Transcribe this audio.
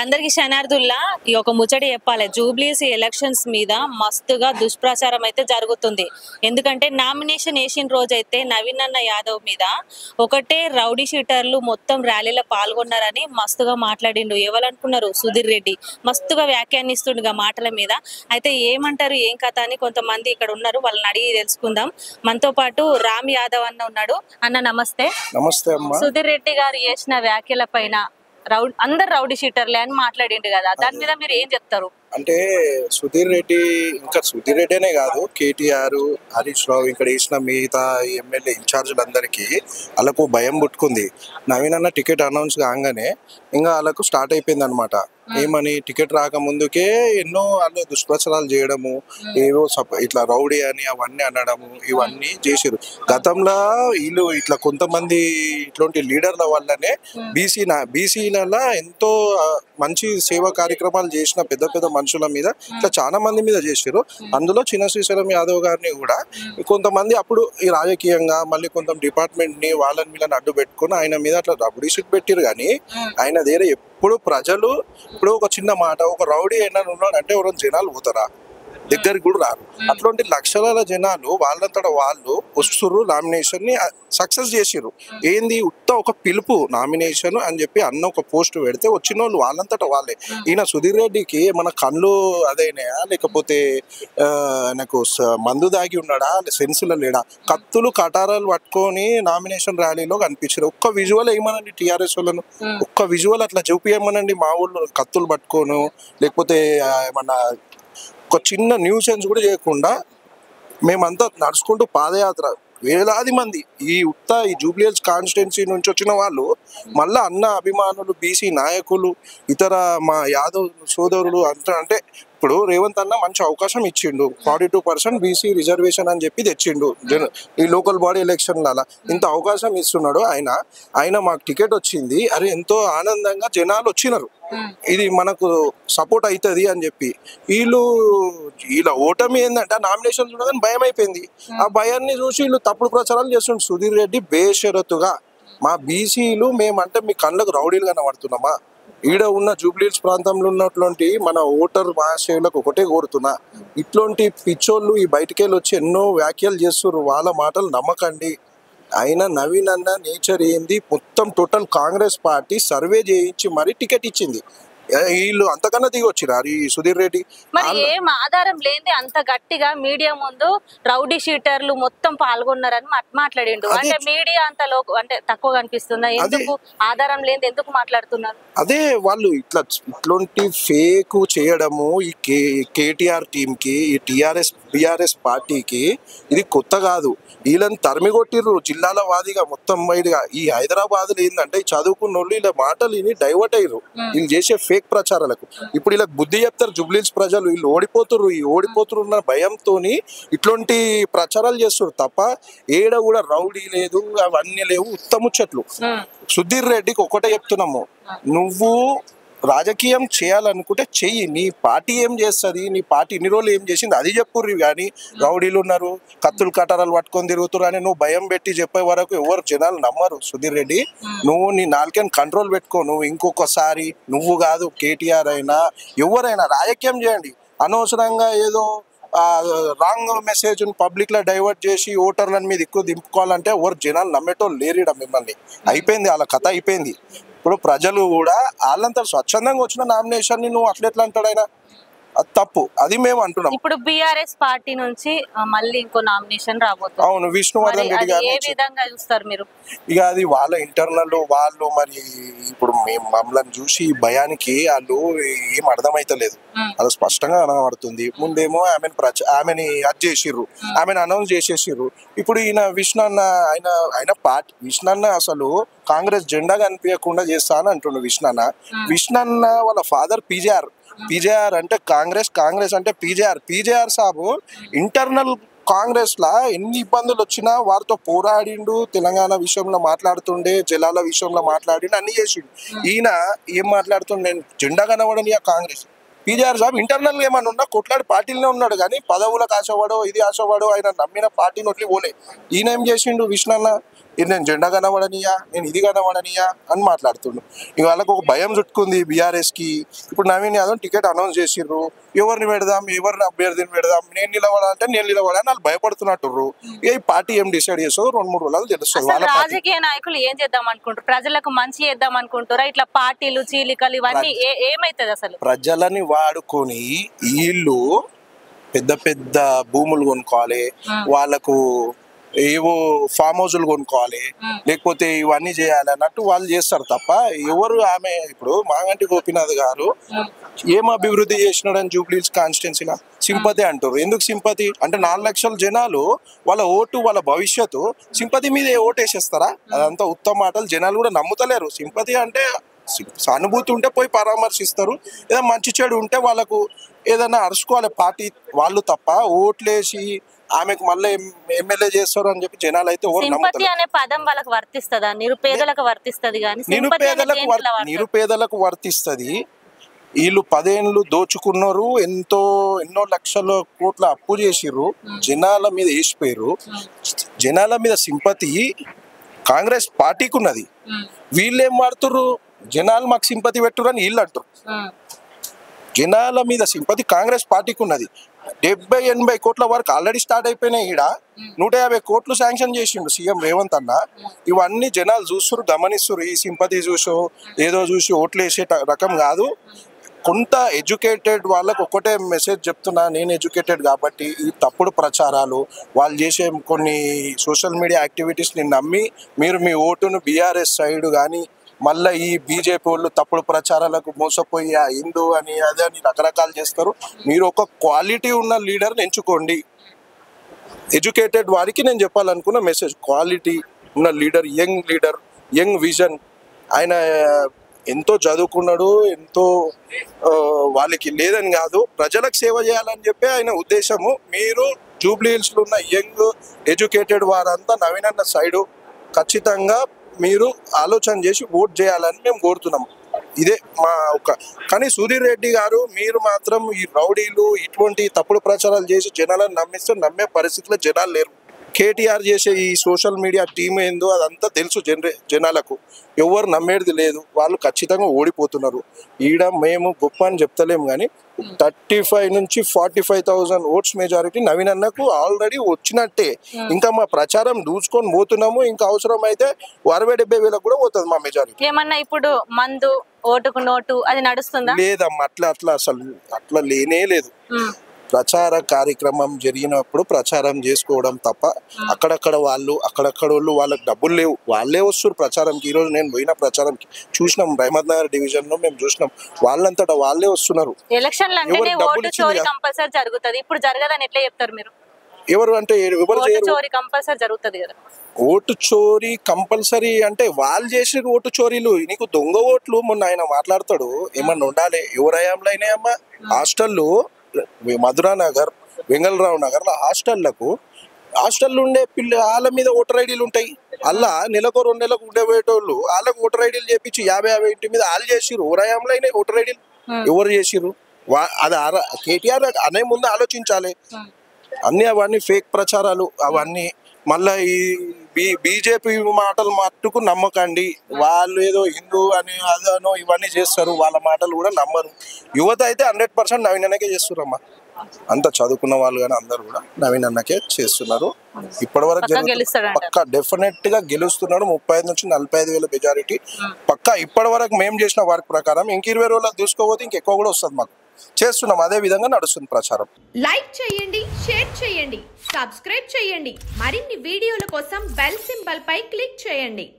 అందరికి శనార్థుల్లా ఈ ఒక ముచ్చటి చెప్పాలి. జూబ్లీస్ ఎలక్షన్స్ మీద మస్తుగా దుష్ప్రచారం అయితే జరుగుతుంది. ఎందుకంటే నామినేషన్ వేసిన రోజైతే నవీన్ అన్న యాదవ్ మీద ఒకటే రౌడీ షీటర్లు మొత్తం ర్యాలీలో పాల్గొన్నారని మస్తుగా మాట్లాడిండు. ఎవరనుకున్నారు? సుధీర్ రెడ్డి మస్తుగా వ్యాఖ్యానిస్తుండగా మాటల మీద. అయితే ఏమంటారు, ఏం కథ అని కొంతమంది ఇక్కడ ఉన్నారు, వాళ్ళని అడిగి తెలుసుకుందాం. మనతో పాటు రామ్ యాదవ్ అన్న ఉన్నాడు. అన్న నమస్తే. నమస్తే అమ్మా. సుధీర్ రెడ్డి గారు చేసిన వ్యాఖ్యల పైన అందరు రౌడీ షీటర్లే అని మాట్లాడిండు కదా, దాని మీద మీరు ఏం చెప్తారు? అంటే సుధీర్ రెడ్డి, ఇంకా సుధీర్ రెడ్డినే కాదు, కేటీఆర్, హరీష్ రావు, ఇక్కడ వేసిన మిగతా ఎమ్మెల్యే ఇన్ఛార్జీలందరికీ వాళ్ళకు భయం పుట్టుకుంది. నవీన్ అన్న టికెట్ అనౌన్స్ కాగానే ఇంకా వాళ్ళకు స్టార్ట్ అయిపోయింది అనమాట. ఏమని, టికెట్ రాకముందుకే ఎన్నో వాళ్ళు దుష్ప్రచారాలు చేయడము, ఏవో ఇట్లా రౌడీ అని అవన్నీ అనడము, ఇవన్నీ చేసారు. గతంలో వీళ్ళు ఇట్లా కొంతమంది ఇట్లాంటి లీడర్ల వల్లనే బీసీలలో ఎంతో మంచి సేవా కార్యక్రమాలు చేసిన పెద్ద పెద్ద మనుషుల మీద ఇట్లా చాలా మంది మీద చేసారు. అందులో చిన్న శ్రీశైలం యాదవ్ గారిని కూడా కొంతమంది అప్పుడు ఈ రాజకీయంగా మళ్ళీ కొంత డిపార్ట్మెంట్ ని వాళ్ళని వీళ్ళని అడ్డు పెట్టుకుని ఆయన మీద అట్లా రౌడీ షీట్ పెట్టారు. కానీ ఆయన దగ్గర ఎప్పుడు ప్రజలు, ఇప్పుడు ఒక చిన్న మాట, ఒక రౌడీ అయినా ఉన్నాడు అంటే ఎవరైనా జనాలు పోతారా? దగ్గరికి కూడా రారు. అట్లాంటి లక్షల జనాలు వాళ్ళంతటా వాళ్ళు వస్తుర్రు, నామినేషన్ ని సక్సెస్ చేసిర్రు. ఏంది, ఉత్త ఒక పిలుపు నామినేషన్ అని చెప్పి అన్న ఒక పోస్ట్ పెడితే వచ్చిన వాళ్ళు వాళ్ళంతటా వాళ్ళే. ఈయన సుధీర్ రెడ్డికి మన కళ్ళు అదైనాయా, లేకపోతే నాకు మందు దాగి ఉన్నాడా, సెన్సులో లేడా? కత్తులు కటారాలు పట్టుకొని నామినేషన్ ర్యాలీలో కనిపించారు. ఒక్క విజువల్ ఏమనండి టీఆర్ఎస్ వాళ్ళను, ఒక్క విజువల్ అట్లా చూపియమనండి. మా ఊళ్ళో కత్తులు పట్టుకోను, లేకపోతే ఏమన్నా ఒక చిన్న న్యూసెన్స్ కూడా చేయకుండా మేమంతా నడుచుకుంటూ పాదయాత్ర, వేలాది మంది ఈ జూబ్లీ హిల్స్ కాన్స్టిట్యున్సీ నుంచి వచ్చిన వాళ్ళు, మళ్ళా అన్న అభిమానులు, బీసీ నాయకులు, ఇతర మా యాదవ్ సోదరులు అంతా. అంటే ఇప్పుడు రేవంత్ అన్న మంచి అవకాశం ఇచ్చిండు, 42% బీసీ రిజర్వేషన్ అని చెప్పి తెచ్చిండు ఈ లోకల్ బాడీ ఎలక్షన్ల. ఇంత అవకాశం ఇస్తున్నాడు ఆయన మాకు టికెట్ వచ్చింది, అరే ఎంతో ఆనందంగా జనాలు వచ్చినారు, ఇది మనకు సపోర్ట్ అవుతుంది అని చెప్పి. వీళ్ళ ఓటమి ఏంటంటే నామినేషన్ చూడగానే భయం అయిపోయింది. ఆ భయాన్ని చూసి వీళ్ళు తప్పుడు ప్రచారాలు చేస్తుండ్రు. సుధీర్ రెడ్డి బేషరతుగా మా బీసీలు మేమంటే మీ కళ్ళకు రౌడీలు కనబడుతున్నామా? ఈడ ఉన్న జూబ్లీ హిల్స్ ప్రాంతంలో ఉన్నటువంటి మన ఓటర్ మహాశయులకు ఒకటే కోరుతున్నా, ఇట్లాంటి పిచ్చోళ్ళు ఈ బయటికెళ్ళి వచ్చి ఎన్నో వ్యాఖ్యలు చేస్తున్నారు, వాళ్ళ మాటలు నమ్మకండి. ఆయన నవీన్ అన్న నేచర్ ఏంది, మొత్తం టోటల్ కాంగ్రెస్ పార్టీ సర్వే చేయించి మరీ టికెట్ ఇచ్చింది. వీళ్ళు అంతకన్నా దిగి వచ్చినారు ఈ సుధీర్ రెడ్డి. మరి ఏం ఆధారం లేని అంత గట్టిగా మీడియా ముందు రౌడీ షీటర్లు మొత్తం పాల్గొన్నారని మాట్లాడిండు. అంటే మీడియా అంత అంటే తక్కువ కనిపిస్తుందా? ఎందుకు ఆధారం లేని ఎందుకు మాట్లాడుతున్నారు? అదే వాళ్ళు ఇట్లాంటి ఫేక్ చేయడము ఈ కేటీఆర్ టీమ్ కి, ఈ బిఆర్ఎస్ పార్టీకి ఇది కొత్త కాదు. వీళ్ళని తరిమి కొట్టిర్రు జిల్లాల వాదిగా మొత్తం వైడ్గా. ఈ హైదరాబాద్ లో ఏంటంటే చదువుకున్న వాళ్ళు ఇలా మాటలు విని డైవర్ట్ అయ్యారు వీళ్ళు చేసే ఫేక్ ప్రచారాలకు. ఇప్పుడు ఇలా బుద్ధి చెప్తారు జూబ్లీ హిల్స్ ప్రజలు, వీళ్ళు ఓడిపోతున్న భయంతో ఇట్లాంటి ప్రచారాలు చేస్తారు తప్ప ఏడ కూడా రౌడీ లేదు, అవన్నీ లేవు, ఉత్తముచ్చట్లు. సుధీర్ రెడ్డికి ఒకటే చెప్తున్నాము, నువ్వు రాజకీయం చేయాలనుకుంటే చెయ్యి, నీ పార్టీ ఏం చేస్తుంది, నీ పార్టీ ఇన్ని రోజులు ఏం చేసింది అది చెప్పుర్రు. కానీ రౌడీలు ఉన్నారు, కత్తులు కటారాలు పట్టుకొని తిరుగుతున్నారు అని నువ్వు భయం పెట్టి చెప్పే వరకు ఎవరు జనాలు నమ్మరు. సుధీర్ రెడ్డి, నువ్వు నీ నాలుకని కంట్రోల్ పెట్టుకో. నువ్వు ఇంకొకసారి నువ్వు కాదు, కేటీఆర్ అయినా ఎవరైనా రాజకీయం చేయండి. అనవసరంగా ఏదో రాంగ్ మెసేజ్ పబ్లిక్ లో డైవర్ట్ చేసి ఓటర్లను మీద ఎక్కువ దింపుకోవాలంటే ఎవరు జనాలు నమ్మేటోళ్ళు లేరిడ. మిమ్మల్ని అయిపోయింది, వాళ్ళ కథ అయిపోయింది. ఇప్పుడు ప్రజలు కూడా వాళ్ళంతా స్వచ్ఛందంగా వచ్చిన నామినేషన్ ని నువ్వు అట్లా ఎట్లా అంటాడు ఆయన? అది తప్పు, అది మేము అంటున్నాం. ఇప్పుడు బీఆర్ఎస్ పార్టీ నుంచి మళ్ళీ ఇంకో నామినేషన్ రాబోతుంది. అవును, విష్ణువర్ధన్ రెడ్డి గారు. ఏ విధంగా చూస్తారు మీరు? ఇక అది వాళ్ళ ఇంటర్నల్ వాళ్ళు. మరి ఇప్పుడు మేము మమ్మల్ని చూసి భయానికి వాళ్ళు ఏం అర్థమైతలేదు, అది స్పష్టంగా కనబడుతుంది. ముందేమో ఆమెని అది చేసిర్రు, ఆమెను అనౌన్స్ చేసేసిర్రు. ఇప్పుడు ఈయన విష్ణు ఆయన పార్టీ విష్ణు అసలు కాంగ్రెస్ జెండా కనిపించకుండా చేస్తా అని అంటుండు విష్ణు అన్న వాళ్ళ ఫాదర్ పీజేఆర్ అంటే కాంగ్రెస్ అంటే పీజేఆర్ సాబు ఇంటర్నల్ కాంగ్రెస్ లా ఎన్ని ఇబ్బందులు వచ్చినా వారితో పోరాడిండు, తెలంగాణ విషయంలో మాట్లాడుతుండే, జలాల విషయంలో మాట్లాడిండు, అన్ని చేసిండు. ఈయన ఏం మాట్లాడుతుండే, నేను జెండా కనబడని కాంగ్రెస్. పీజేఆర్ సాబ్ ఇంటర్నల్ గా ఏమన్నా ఉన్నా కొట్లాడి పార్టీలోనే ఉన్నాడు, కానీ పదవులకు ఆశవాడో ఇది ఆశవాడో ఆయన నమ్మిన పార్టీని వదిలి పోలే. ఈయన ఏం చేసిండు విష్ణు ఇది నేను జెండా కనబడనియా, నేను ఇది కనబడనియా అని మాట్లాడుతుండు. ఇక వాళ్ళకు ఒక భయం చుట్టుకుంది బీఆర్ఎస్కి. ఇప్పుడు నవీన్ యాదవ్ టికెట్ అనౌన్స్ చేసిర్రు, ఎవరిని పెడదాం, ఎవరిని అభ్యర్థిని పెడదాం, నేను నిలబడాలంటే నేను నిలబడాలని వాళ్ళు భయపడుతున్నట్టు. ఇక ఈ పార్టీ ఏం డిసైడ్ చేస్తుందో 2-3 రోజులు తెలుస్తుంది. వాళ్ళ రాజకీయ నాయకులు ఏం చేద్దాం అనుకుంటారు, ప్రజలకు మంచి చేద్దాం అనుకుంటారా, ఇట్లా పార్టీలు చీలికలు ఇవన్నీ ఏమైతుంది అసలు? ప్రజలని వాడుకొని వీళ్ళు పెద్ద పెద్ద భూములు కొనుక్కోవాలి, వాళ్ళకు ఏవో ఫామ్ హౌస్లు కొనుక్కోవాలి, లేకపోతే ఇవన్నీ చేయాలి అన్నట్టు వాళ్ళు చేస్తారు తప్ప ఎవరు ఆమె ఇప్పుడు మాగంటి గోపీనాథ్ గారు ఏం అభివృద్ధి చేసినాడని జూబ్లీహిల్స్ కాన్స్టిట్యున్సీలో సింపతి అంటారు. ఎందుకు సింపతి అంటే 4 లక్షల జనాలు వాళ్ళ ఓటు, వాళ్ళ భవిష్యత్తు సింపతి మీద ఓటు వేసేస్తారా? అదంతా ఉత్తమ మాటలు. జనాలు కూడా నమ్ముతలేరు. సింపతి అంటే సానుభూతి ఉంటే పోయి పరామర్శిస్తారు, ఏదైనా మంచి చెడు ఉంటే వాళ్ళకు ఏదైనా అరుచుకోవాలి పార్టీ వాళ్ళు తప్ప ఓట్లేసి ఆమెకు మళ్ళీ ఎమ్మెల్యే చేస్తారు అని చెప్పి జనాలు అయితే సింపతి అనే పదం వాళ్ళకి వర్తిస్తదా? నిరుపేదలకు వర్తిస్తది కానీ నిరుపేదలకు వర్తిస్తది. వీళ్ళు 10 ఏళ్ళు దోచుకున్నారు, ఎన్నో లక్షల కోట్ల అప్పు చేసిర్రు, జనాల మీద వేసిపోయారు. జనాల మీద సింపతి కాంగ్రెస్ పార్టీకి ఉన్నది. వీళ్ళేం వాడుతుర్రు, జనాలు మాకు సింపతి పెట్టురు అని వీళ్ళు అంటారు. జనాల మీద సింపతి కాంగ్రెస్ పార్టీకి ఉన్నది. 70-80 కోట్ల వరకు ఆల్రెడీ స్టార్ట్ అయిపోయినాయి. ఈడ 150 కోట్లు శాంక్షన్ చేసిండు సీఎం రేవంత్ అన్న. ఇవన్నీ జనాలు చూస్తున్నారు, గమనిస్తున్నారు. ఈ సింపతి చూసో ఏదో చూసి ఓట్లు వేసే రకం కాదు. కొంత ఎడ్యుకేటెడ్ వాళ్ళకు ఒక్కటే మెసేజ్ చెప్తున్నా, నేను ఎడ్యుకేటెడ్ కాబట్టి ఈ తప్పుడు ప్రచారాలు, వాళ్ళు చేసే కొన్ని సోషల్ మీడియా యాక్టివిటీస్ని నమ్మి మీరు మీ ఓటును బీఆర్ఎస్ సైడ్ కానీ మళ్ళీ ఈ బీజేపీ వాళ్ళు తప్పుడు ప్రచారాలకు మోసపోయి హిందూ అని అదే అని రకరకాలు చేస్తారు. మీరు ఒక క్వాలిటీ ఉన్న లీడర్ని ఎంచుకోండి. ఎడ్యుకేటెడ్ వారికి నేను చెప్పాలనుకున్న మెసేజ్, క్వాలిటీ ఉన్న లీడర్, యంగ్ విజన్. ఆయన ఎంతో చదువుకున్నాడు, ఎంతో వాళ్ళకి లేదని కాదు, ప్రజలకు సేవ చేయాలని చెప్పి ఆయన ఉద్దేశము. మీరు జూబ్లీహిల్స్లో ఉన్న యంగ్ ఎడ్యుకేటెడ్ వారంతా నవీన్ అన్న సైడు ఖచ్చితంగా మీరు ఆలోచన చేసి ఓట్ చేయాలని మేము కోరుతున్నాం. ఇదే మా కానీ సుధీర్ రెడ్డి గారు మీరు మాత్రం ఈ రౌడీలు ఇటువంటి తప్పుడు ప్రచారాలు చేసి జనాలను నమ్మిస్తే నమ్మే పరిస్థితిలో జనాలు లేరు. కేటీఆర్ చేసే ఈ సోషల్ మీడియా టీం ఏందో అదంతా తెలుసు జనాలకు. ఎవరు నమ్మేది లేదు, వాళ్ళు ఖచ్చితంగా ఓడిపోతున్నారు. ఈడ మేము గొప్ప అని చెప్తలేము కానీ 35 నుంచి 45,000 ఓట్స్ మెజారిటీ నవీన్ అన్నకు ఆల్రెడీ వచ్చినట్టే. ఇంకా మా ప్రచారం దూచుకొని పోతున్నాము. ఇంకా అవసరం అయితే 60-70 వేలకు కూడా పోతుంది మా మెజారిటీ. ఏమన్నా ఇప్పుడు మందు ఓటుకు నోటు అది నడుస్తుందా? లేదమ్మా, అట్లా లేనే లేదు. ప్రచార కార్యక్రమం జరిగినప్పుడు ప్రచారం చేసుకోవడం తప్ప అక్కడక్కడ వాళ్ళు వాళ్ళకి డబ్బులు లేవు, వాళ్ళే వస్తారు ప్రచారంకి. ఈరోజు నేను పోయిన ప్రచారంకి చూసినాం, రహమత్ నగర్ డివిజన్ లో మేము చూసినాం, వాళ్ళంతటా వాళ్ళే వస్తున్నారు. ఎలక్షన్లు అంటేనే ఓటు చోరీ కంపల్సరీ జరుగుతుంది, ఇప్పుడు జరగదని ఎట్లా చెప్తారు మీరు? ఎవరు అంటే ఓటు చోరీ కంపల్సరీ జరుగుతుంది కదా. ఓటు చోరీ కంపల్సరీ అంటే వాళ్ళు చేసిన ఓటు చోరీలు. నీకు దొంగ ఓట్లు మొన్న ఆయన మాట్లాడతాడు, ఏమన్నా ఉండాలి. ఎవరయాంలో అయినాయమ్మా హాస్టల్లో, మధురా నగర్, వెంగళరావు నగర్ హాస్టల్లో ఉండే వాళ్ళ మీద ఓటర్ ఐడీలు ఉంటాయి. అలా నెలకు 2 నెలలకు ఉండేటోళ్ళు వాళ్ళకు ఓటర్ ఐడీలు చేపించి 50 ఇంటి మీద వాళ్ళు చేసిర్రు. ఓరాయంలో అయినా ఓటర్ ఐడీలు ఎవరు చేసిర్రు? అది కేటీఆర్ అనే ముందు ఆలోచించాలి. అవన్నీ ఫేక్ ప్రచారాలు అవన్నీ. మళ్ళా ఈ బీజేపీ మాటలు మట్టుకు నమ్మకండి. వాళ్ళు ఏదో హిందూ అని అదనో ఇవన్నీ చేస్తారు, వాళ్ళ మాటలు కూడా నమ్మరు. యువత అయితే 100% నవీన్ అన్నకే చేస్తున్నారమ్మా. అంత చదువుకున్న వాళ్ళు కానీ అందరు కూడా నవీన్ అన్నకే చేస్తున్నారు. ఇప్పటి వరకు పక్కా డెఫినెట్ గా గెలుస్తున్నాడు. 35 నుంచి 45 వేల మెజారిటీ పక్కా. ఇప్పటి వరకు మేము చేసిన వర్క్ ప్రకారం ఇంక 20 రోజులకు చూసుకోకపోతే ఇంకెక్కువ కూడా వస్తుంది. మాకు చేస్తున్నాం, అదే విధంగా నడుస్తుంది ప్రచారం. లైక్ చేయండి, షేర్ చేయండి, సబ్స్క్రైబ్ చేయండి. మరిన్ని వీడియోల కోసం బెల్ సింబల్ పై క్లిక్ చేయండి.